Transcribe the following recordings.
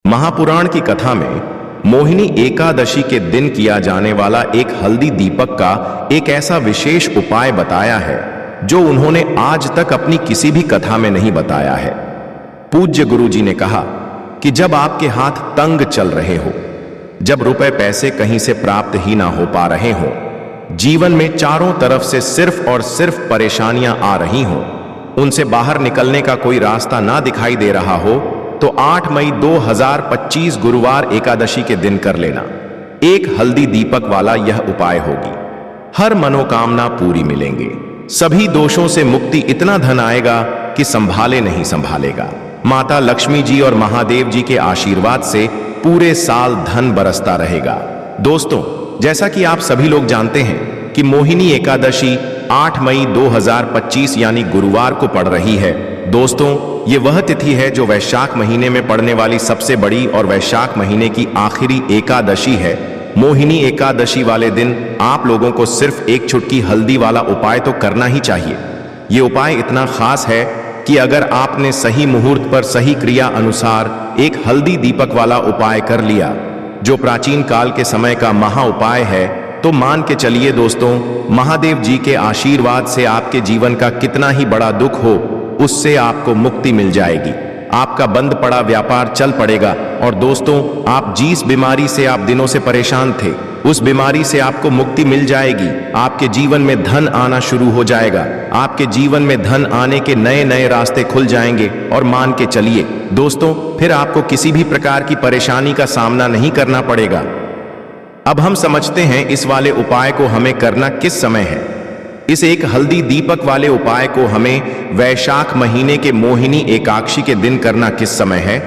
महापुराण की कथा में मोहिनी एकादशी के दिन किया जाने वाला एक हल्दी दीपक का एक ऐसा विशेष उपाय बताया है जो उन्होंने आज तक अपनी किसी भी कथा में नहीं बताया है। पूज्य गुरुजी ने कहा कि जब आपके हाथ तंग चल रहे हो, जब रुपए पैसे कहीं से प्राप्त ही ना हो पा रहे हो, जीवन में चारों तरफ से सिर्फ और सिर्फ परेशानियां आ रही हो, उनसे बाहर निकलने का कोई रास्ता ना दिखाई दे रहा हो, तो 8 मई 2025 गुरुवार एकादशी के दिन कर लेना एक हल्दी दीपक वाला यह उपाय होगी। हर मनोकामना पूरी मिलेंगे, सभी दोषों से मुक्ति, इतना धन आएगा कि संभाले नहीं संभालेगा। माता लक्ष्मी जी और महादेव जी के आशीर्वाद से पूरे साल धन बरसता रहेगा। दोस्तों, जैसा कि आप सभी लोग जानते हैं कि मोहिनी एकादशी 8 मई 2025 यानी गुरुवार को पड़ रही है। दोस्तों, ये वह तिथि है जो वैशाख महीने में पड़ने वाली सबसे बड़ी और वैशाख महीने की आखिरी एकादशी है। मोहिनी एकादशी वाले दिन आप लोगों को सिर्फ एक चुटकी हल्दी वाला उपाय तो करना ही चाहिए। ये उपाय इतना खास है कि अगर आपने सही मुहूर्त पर सही क्रिया अनुसार एक हल्दी दीपक वाला उपाय कर लिया, जो प्राचीन काल के समय का महा उपाय है, तो मान के चलिए दोस्तों, महादेव जी के आशीर्वाद से आपके जीवन का कितना ही बड़ा दुख हो, उससे आपको मुक्ति मिल जाएगी। आपका बंद पड़ा व्यापार चल पड़ेगा। और दोस्तों, आप जिस बीमारी से आप दिनों से परेशान थे, उस बीमारी से आपको मुक्ति मिल जाएगी। आपके जीवन में धन आना शुरू हो जाएगा। आपके जीवन में धन आने के नए नए रास्ते खुल जाएंगे। और मान के चलिए दोस्तों, फिर आपको किसी भी प्रकार की परेशानी का सामना नहीं करना पड़ेगा। अब हम समझते हैं इस वाले उपाय को हमें करना किस समय है। इस एक हल्दी दीपक वाले उपाय को हमें वैशाख महीने के मोहिनी एकादशी के दिन करना किस समय है।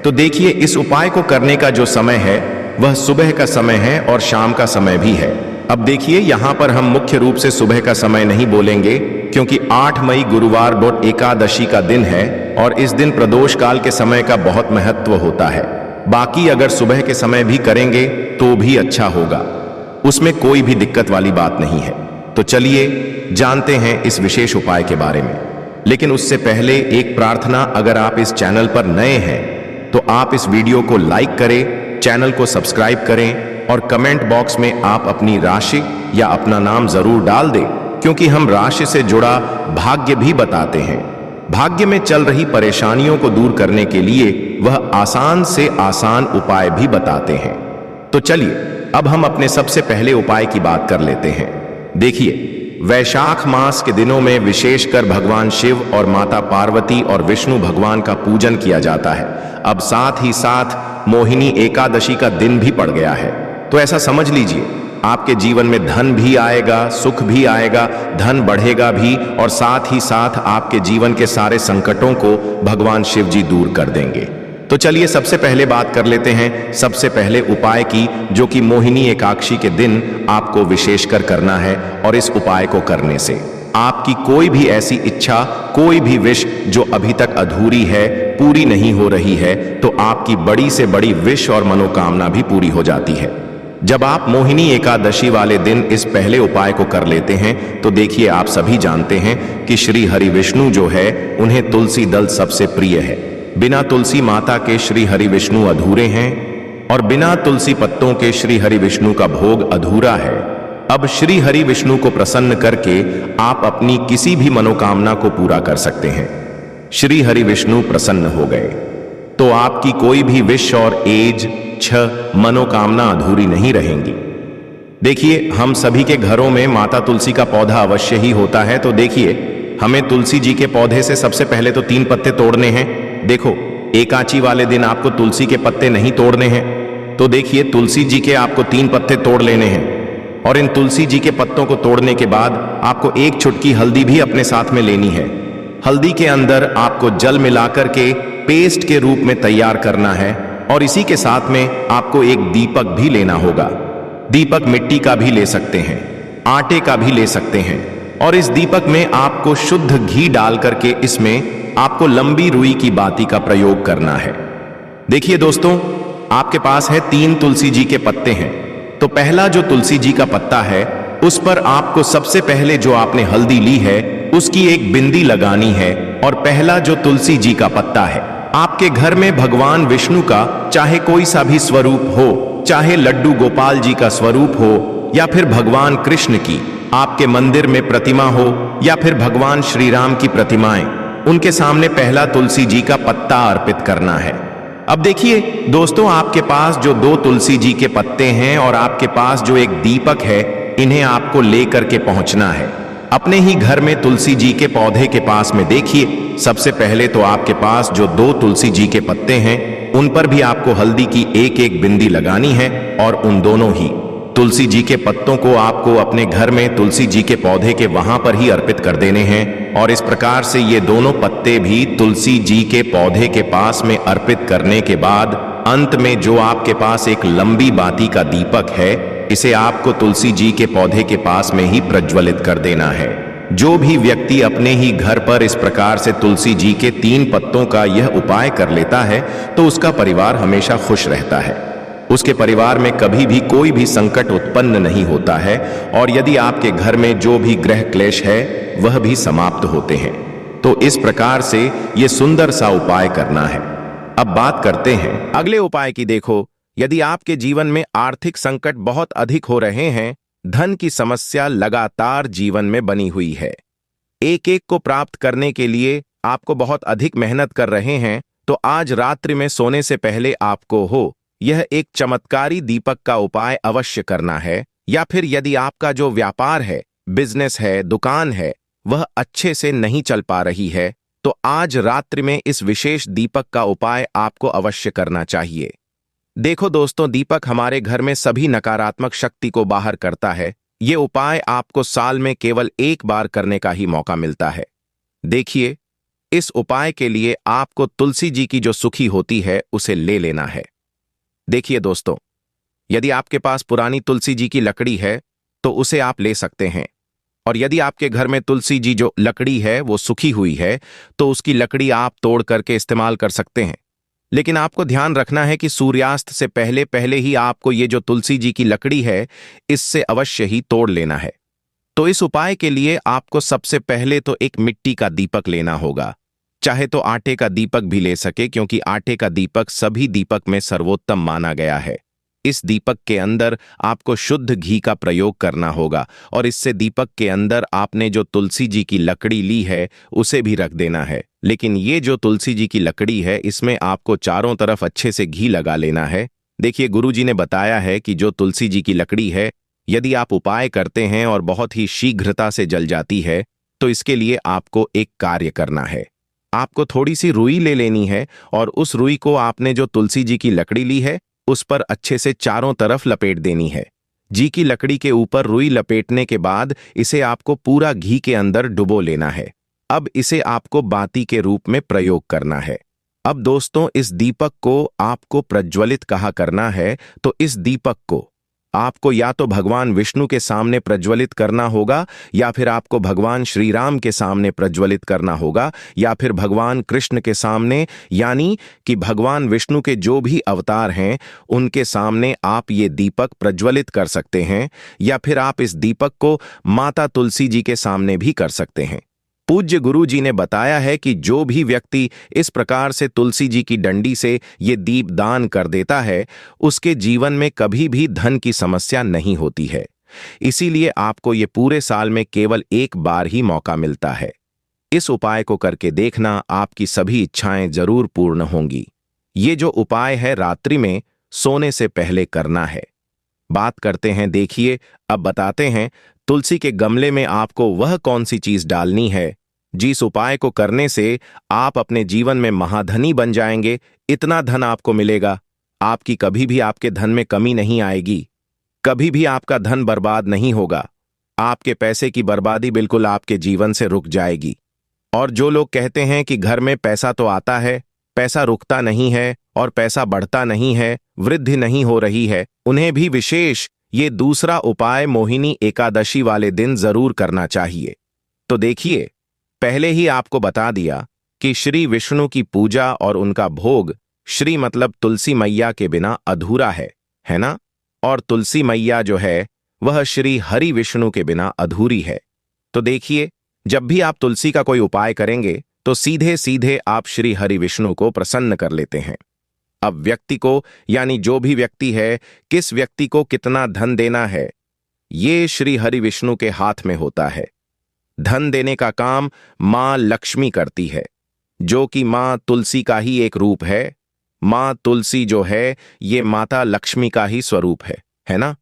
तो देखिए, इस उपाय को करने का जो समय है वह सुबह का समय है और शाम का समय भी है। अब देखिए, यहाँ पर हम मुख्य रूप से सुबह का समय नहीं बोलेंगे, क्योंकि 8 मई गुरुवार एकादशी का दिन है और इस दिन प्रदोष काल के समय का बहुत महत्व होता है। बाकी अगर सुबह के समय भी करेंगे तो भी अच्छा होगा, उसमें कोई भी दिक्कत वाली बात नहीं है। तो चलिए जानते हैं इस विशेष उपाय के बारे में। लेकिन उससे पहले एक प्रार्थना, अगर आप इस चैनल पर नए हैं तो आप इस वीडियो को लाइक करें, चैनल को सब्सक्राइब करें और कमेंट बॉक्स में आप अपनी राशि या अपना नाम जरूर डाल दें, क्योंकि हम राशि से जुड़ा भाग्य भी बताते हैं। भाग्य में चल रही परेशानियों को दूर करने के लिए वह आसान से आसान उपाय भी बताते हैं। तो चलिए अब हम अपने सबसे पहले उपाय की बात कर लेते हैं। देखिए, वैशाख मास के दिनों में विशेषकर भगवान शिव और माता पार्वती और विष्णु भगवान का पूजन किया जाता है। अब साथ ही साथ मोहिनी एकादशी का दिन भी पड़ गया है, तो ऐसा समझ लीजिए आपके जीवन में धन भी आएगा, सुख भी आएगा, धन बढ़ेगा भी, और साथ ही साथ आपके जीवन के सारे संकटों को भगवान शिव जी दूर कर देंगे। तो चलिए सबसे पहले बात कर लेते हैं सबसे पहले उपाय की, जो कि मोहिनी एकादशी के दिन आपको विशेषकर करना है। और इस उपाय को करने से आपकी कोई भी ऐसी इच्छा, कोई भी विश जो अभी तक अधूरी है, पूरी नहीं हो रही है, तो आपकी बड़ी से बड़ी विश और मनोकामना भी पूरी हो जाती है। जब आप मोहिनी एकादशी वाले दिन इस पहले उपाय को कर लेते हैं, तो देखिए, आप सभी जानते हैं कि श्री हरि विष्णु जो है, उन्हें तुलसी दल सबसे प्रिय है। बिना तुलसी माता के श्री हरि विष्णु अधूरे हैं और बिना तुलसी पत्तों के श्री हरि विष्णु का भोग अधूरा है। अब श्री हरि विष्णु को प्रसन्न करके आप अपनी किसी भी मनोकामना को पूरा कर सकते हैं। श्री हरि विष्णु प्रसन्न हो गए तो आपकी कोई भी विश और मनोकामना अधूरी नहीं रहेंगी। देखिए, हम सभी के घरों में माता तुलसी का पौधा अवश्य ही होता है। तो देखिए, हमें तुलसी जी के पौधे से सबसे पहले तो 3 पत्ते तोड़ने हैं। देखो, एकादशी वाले दिन आपको तुलसी के पत्ते नहीं तोड़ने हैं। तो देखिए, तुलसी जी के आपको 3 पत्ते तोड़ लेने हैं। और इन तुलसी जी के पत्तों को तोड़ने के बाद आपको एक चुटकी हल्दी भी अपने साथ में लेनी है। हल्दी के अंदर आपको जल मिलाकर के पेस्ट के रूप में तैयार करना है। और इसी के साथ में आपको एक दीपक भी लेना होगा। दीपक मिट्टी का भी ले सकते हैं, आटे का भी ले सकते हैं। और इस दीपक में आपको शुद्ध घी डाल करके इसमें आपको लंबी रुई की बाती का प्रयोग करना है। देखिए दोस्तों, आपके पास है 3 तुलसी जी के पत्ते हैं। तो पहला जो तुलसी जी का पत्ता है, उस पर आपको सबसे पहले जो आपने हल्दी ली है उसकी एक बिंदी लगानी है। और पहला जो तुलसी जी का पत्ता है, आपके घर में भगवान विष्णु का चाहे कोई सा भी स्वरूप हो, चाहे लड्डू गोपाल जी का स्वरूप हो या फिर भगवान कृष्ण की आपके मंदिर में प्रतिमा हो या फिर भगवान श्री राम की प्रतिमाएं, उनके सामने पहला तुलसी जी का पत्ता अर्पित करना है। अब देखिए दोस्तों, आपके पास जो 2 तुलसी जी के पत्ते हैं और आपके पास जो एक दीपक है, इन्हें आपको लेकर के पहुंचना है अपने ही घर में तुलसी जी के पौधे के पास में। देखिए सबसे पहले तो आपके पास जो 2 तुलसी जी के पत्ते हैं, उन पर भी आपको हल्दी की एक एक बिंदी लगानी है और उन दोनों ही तुलसी जी के पत्तों को आपको अपने घर में तुलसी जी के पौधे के वहां पर ही अर्पित कर देने हैं। और इस प्रकार से ये दोनों पत्ते भी तुलसी जी के पौधे के पास में अर्पित करने के बाद अंत में जो आपके पास एक लंबी बाती का दीपक है, इसे आपको तुलसी जी के पौधे के पास में ही प्रज्वलित कर देना है। जो भी व्यक्ति अपने ही घर पर इस प्रकार से तुलसी जी के 3 पत्तों का यह उपाय कर लेता है तो उसका परिवार हमेशा खुश रहता है, उसके परिवार में कभी भी कोई भी संकट उत्पन्न नहीं होता है और यदि आपके घर में जो भी ग्रह क्लेश है वह भी समाप्त होते हैं। तो इस प्रकार से यह सुंदर सा उपाय करना है। अब बात करते हैं अगले उपाय की। देखो, यदि आपके जीवन में आर्थिक संकट बहुत अधिक हो रहे हैं, धन की समस्या लगातार जीवन में बनी हुई है, एक एक को प्राप्त करने के लिए आपको बहुत अधिक मेहनत कर रहे हैं, तो आज रात्रि में सोने से पहले आपको यह एक चमत्कारी दीपक का उपाय अवश्य करना है। या फिर यदि आपका जो व्यापार है, बिजनेस है, दुकान है, वह अच्छे से नहीं चल पा रही है, तो आज रात्रि में इस विशेष दीपक का उपाय आपको अवश्य करना चाहिए। देखो दोस्तों, दीपक हमारे घर में सभी नकारात्मक शक्ति को बाहर करता है। ये उपाय आपको साल में केवल एक बार करने का ही मौका मिलता है। देखिए, इस उपाय के लिए आपको तुलसी जी की जो सुखी होती है उसे ले लेना है। देखिए दोस्तों, यदि आपके पास पुरानी तुलसी जी की लकड़ी है तो उसे आप ले सकते हैं, और यदि आपके घर में तुलसी जी जो लकड़ी है वो सूखी हुई है तो उसकी लकड़ी आप तोड़ करके इस्तेमाल कर सकते हैं। लेकिन आपको ध्यान रखना है कि सूर्यास्त से पहले पहले ही आपको ये जो तुलसी जी की लकड़ी है इससे अवश्य ही तोड़ लेना है। तो इस उपाय के लिए आपको सबसे पहले तो एक मिट्टी का दीपक लेना होगा, चाहे तो आटे का दीपक भी ले सके, क्योंकि आटे का दीपक सभी दीपक में सर्वोत्तम माना गया है। इस दीपक के अंदर आपको शुद्ध घी का प्रयोग करना होगा और इससे दीपक के अंदर आपने जो तुलसी जी की लकड़ी ली है उसे भी रख देना है। लेकिन ये जो तुलसी जी की लकड़ी है इसमें आपको चारों तरफ अच्छे से घी लगा लेना है। देखिए, गुरुजी ने बताया है कि जो तुलसी जी की लकड़ी है, यदि आप उपाय करते हैं और बहुत ही शीघ्रता से जल जाती है, तो इसके लिए आपको एक कार्य करना है। आपको थोड़ी सी रुई ले लेनी है और उस रुई को आपने जो तुलसी जी की लकड़ी ली है उस पर अच्छे से चारों तरफ लपेट देनी है। घी की लकड़ी के ऊपर रुई लपेटने के बाद इसे आपको पूरा घी के अंदर डुबो लेना है। अब इसे आपको बाती के रूप में प्रयोग करना है। अब दोस्तों, इस दीपक को आपको प्रज्वलित कहा करना है, तो इस दीपक को आपको या तो भगवान विष्णु के सामने प्रज्वलित करना होगा, या फिर आपको भगवान श्री राम के सामने प्रज्वलित करना होगा, या फिर भगवान कृष्ण के सामने, यानी कि भगवान विष्णु के जो भी अवतार हैं उनके सामने आप ये दीपक प्रज्वलित कर सकते हैं, या फिर आप इस दीपक को माता तुलसी जी के सामने भी कर सकते हैं। पूज्य गुरु जी ने बताया है कि जो भी व्यक्ति इस प्रकार से तुलसी जी की डंडी से ये दीप दान कर देता है, उसके जीवन में कभी भी धन की समस्या नहीं होती है। इसीलिए आपको ये पूरे साल में केवल एक बार ही मौका मिलता है। इस उपाय को करके देखना, आपकी सभी इच्छाएं जरूर पूर्ण होंगी। ये जो उपाय है रात्रि में सोने से पहले करना है। बात करते हैं, देखिए अब बताते हैं तुलसी के गमले में आपको वह कौन सी चीज डालनी है जिस उपाय को करने से आप अपने जीवन में महाधनी बन जाएंगे। इतना धन आपको मिलेगा, आपकी कभी भी आपके धन में कमी नहीं आएगी, कभी भी आपका धन बर्बाद नहीं होगा। आपके पैसे की बर्बादी बिल्कुल आपके जीवन से रुक जाएगी। और जो लोग कहते हैं कि घर में पैसा तो आता है, पैसा रुकता नहीं है और पैसा बढ़ता नहीं है, वृद्धि नहीं हो रही है, उन्हें भी विशेष ये दूसरा उपाय मोहिनी एकादशी वाले दिन जरूर करना चाहिए। तो देखिए, पहले ही आपको बता दिया कि श्री विष्णु की पूजा और उनका भोग, श्री मतलब तुलसी मैया के बिना अधूरा है ना? और तुलसी मैया जो है वह श्री हरि विष्णु के बिना अधूरी है। तो देखिए, जब भी आप तुलसी का कोई उपाय करेंगे तो सीधे सीधे आप श्री हरि विष्णु को प्रसन्न कर लेते हैं। अब व्यक्ति को, यानी जो भी व्यक्ति है, किस व्यक्ति को कितना धन देना है, ये श्री हरि विष्णु के हाथ में होता है। धन देने का काम मां लक्ष्मी करती है, जो कि मां तुलसी का ही एक रूप है। मां तुलसी जो है, ये माता लक्ष्मी का ही स्वरूप है ना?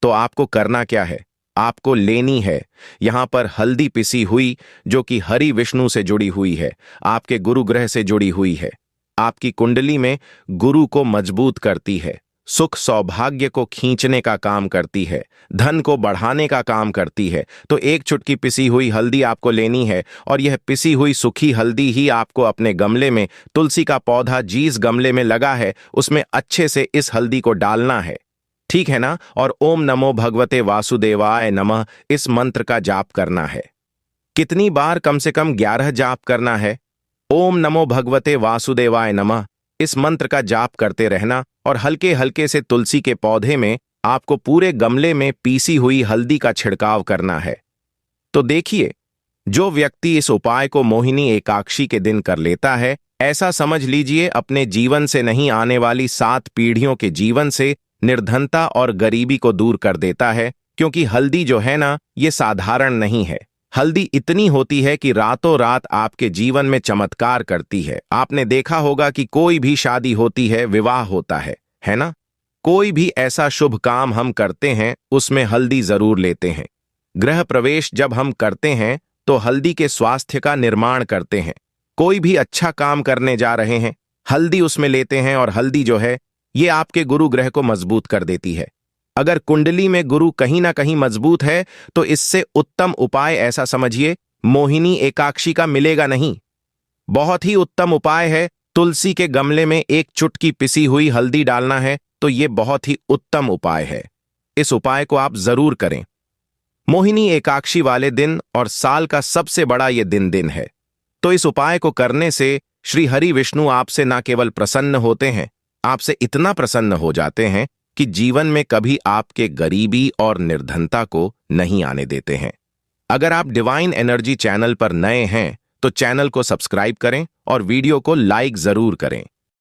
तो आपको करना क्या है? आपको लेनी है यहां पर हल्दी पिसी हुई, जो कि हरि विष्णु से जुड़ी हुई है, आपके गुरु ग्रह से जुड़ी हुई है, आपकी कुंडली में गुरु को मजबूत करती है, सुख सौभाग्य को खींचने का काम करती है, धन को बढ़ाने का काम करती है। तो एक चुटकी पिसी हुई हल्दी आपको लेनी है, और यह पिसी हुई सूखी हल्दी ही आपको अपने गमले में, तुलसी का पौधा जिस गमले में लगा है उसमें अच्छे से इस हल्दी को डालना है, ठीक है ना? और ओम नमो भगवते वासुदेवाय नमः इस मंत्र का जाप करना है। कितनी बार? कम से कम 11 जाप करना है। ओम नमो भगवते वासुदेवाय नमः इस मंत्र का जाप करते रहना, और हल्के हल्के से तुलसी के पौधे में आपको पूरे गमले में पीसी हुई हल्दी का छिड़काव करना है। तो देखिए, जो व्यक्ति इस उपाय को मोहिनी एकादशी के दिन कर लेता है, ऐसा समझ लीजिए अपने जीवन से नहीं, आने वाली 7 पीढ़ियों के जीवन से निर्धनता और गरीबी को दूर कर देता है। क्योंकि हल्दी जो है ना, ये साधारण नहीं है। हल्दी इतनी होती है कि रातों रात आपके जीवन में चमत्कार करती है। आपने देखा होगा कि कोई भी शादी होती है, विवाह होता है ना? कोई भी ऐसा शुभ काम हम करते हैं, उसमें हल्दी जरूर लेते हैं। गृह प्रवेश जब हम करते हैं तो हल्दी के स्वास्थ्य का निर्माण करते हैं। कोई भी अच्छा काम करने जा रहे हैं, हल्दी उसमें लेते हैं, और हल्दी जो है, ये आपके गुरु ग्रह को मजबूत कर देती है। अगर कुंडली में गुरु कहीं ना कहीं मजबूत है, तो इससे उत्तम उपाय ऐसा समझिए मोहिनी एकादशी का मिलेगा नहीं। बहुत ही उत्तम उपाय है। तुलसी के गमले में एक चुटकी पिसी हुई हल्दी डालना है, तो ये बहुत ही उत्तम उपाय है। इस उपाय को आप जरूर करें। मोहिनी एकादशी वाले दिन और साल का सबसे बड़ा ये दिन है। तो इस उपाय को करने से श्री हरि विष्णु आपसे ना केवल प्रसन्न होते हैं, आपसे इतना प्रसन्न हो जाते हैं कि जीवन में कभी आपके गरीबी और निर्धनता को नहीं आने देते हैं। अगर आप डिवाइन एनर्जी चैनल पर नए हैं तो चैनल को सब्सक्राइब करें और वीडियो को लाइक जरूर करें।